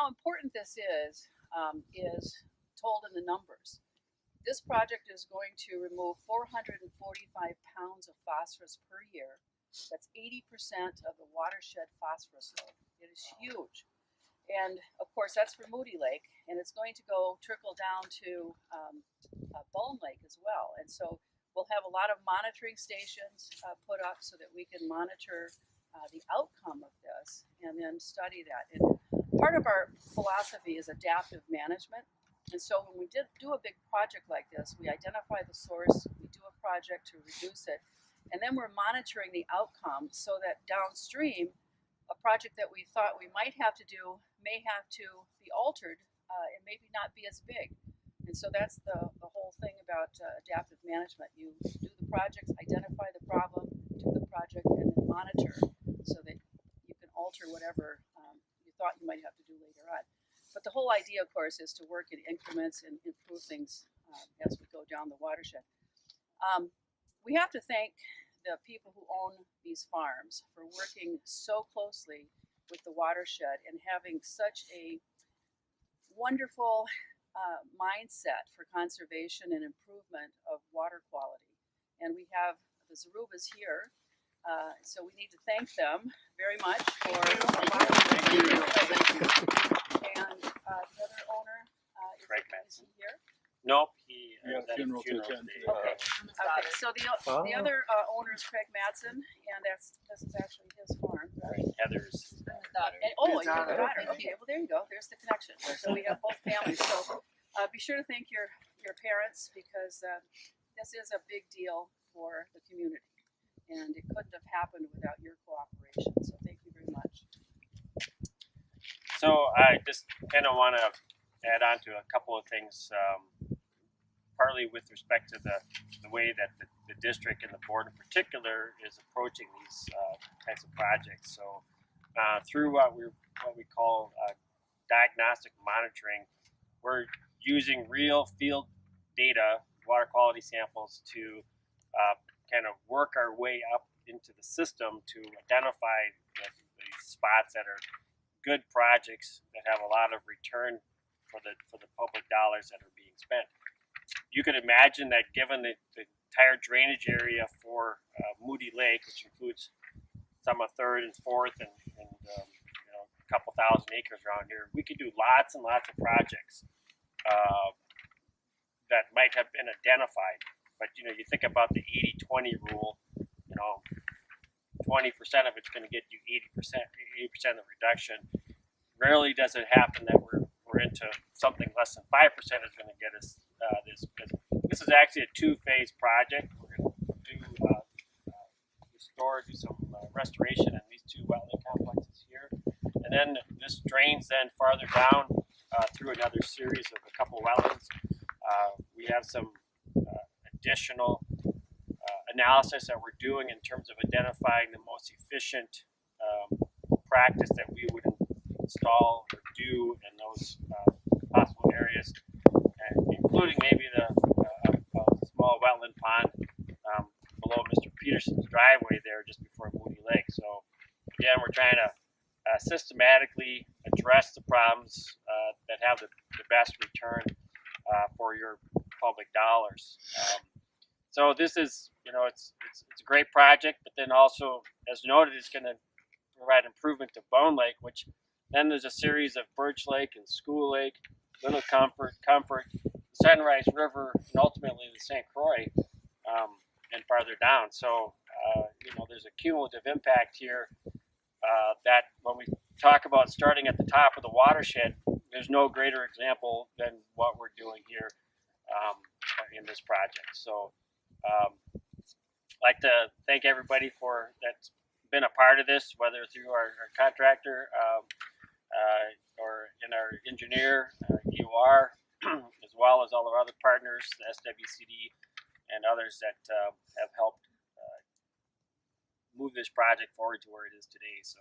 important this is told in the numbers. This project is going to remove 445 pounds of phosphorus per year. That's 80% of the watershed phosphorus load. It is huge. And of course, that's for Moody Lake, and it's going to trickle down to Bone Lake as well. And so we'll have a lot of monitoring stations put up so that we can monitor the outcome of this and then study that. And part of our philosophy is adaptive management. And so when we do a big project like this, we identify the source, we do a project to reduce it, and then we're monitoring the outcome so that downstream, a project that we thought we might have to do may have to be altered and maybe not be as big. And so that's the whole thing about adaptive management. You do the projects, identify the problem, do the project, and then monitor so that you can alter whatever you thought you might have to do later on. But the whole idea, of course, is to work in increments and improve things as we go down the watershed. We have to thank the people who own these farms for working so closely with the watershed and having such a wonderful mindset for conservation and improvement of water quality. And we have the Zarubas here, so we need to thank them very much for And the other owner is he here? Nope, he had a funeral to attend. Okay. So the other owner is Craig Madsen, and this is actually his farm, right? Heather's And, your daughter. Okay, well there you go. There's the connection. So we have both families. So be sure to thank your parents because this is a big deal for the community, and it couldn't have happened without your cooperation. So thank you very much. So I just kind of want to add on to a couple of things, partly with respect to the way that the district and the board in particular is approaching these types of projects. So through what we call diagnostic monitoring, we're using real field data, water quality samples to kind of work our way up into the system to identify these spots that are good projects that have a lot of return for the public dollars that are being spent. You could imagine that given the entire drainage area for Moody Lake, which includes some of 3rd and 4th and a couple thousand acres around here, we could do lots and lots of projects that might have been identified. But you think about the 80-20 rule, 20% of it's going to get you 80% of reduction. Rarely does it happen that we're into something less than 5% is going to get us this. This is actually a 2-phase project. We're going to do some restoration in these 2 wetland complexes here, and then this drains then farther down through another series of a couple wetlands. We have some additional analysis that we're doing in terms of identifying the most efficient practice that we would install or do in those possible areas, and including maybe the small wetland pond below Mr. Peterson's driveway there just before Moody Lake. So again, we're trying to systematically address the problems that have the best return for your public dollars. So this is, it's a great project, but then also, as noted, it's going to provide improvement to Bone Lake, which then there's a series of Birch Lake and School Lake, Little Comfort, Sunrise River, and ultimately the St. Croix, and farther down. So, there's a cumulative impact here that when we talk about starting at the top of the watershed, there's no greater example than what we're doing here in this project. So I'd like to thank everybody that's been a part of this, whether through our contractor or in our engineer, EOR, as well as all our other partners, the SWCD and others that have helped move this project forward to where it is today. So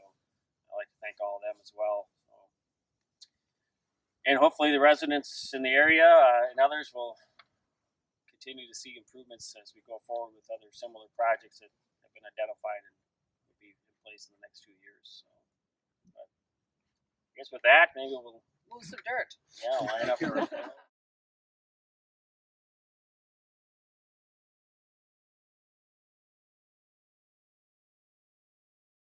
I'd like to thank all of them as well. And hopefully the residents in the area and others will continue to see improvements as we go forward with other similar projects that have been identified and will be in place in the next few years. So, but I guess with that, maybe we'll move some dirt. Yeah, line up for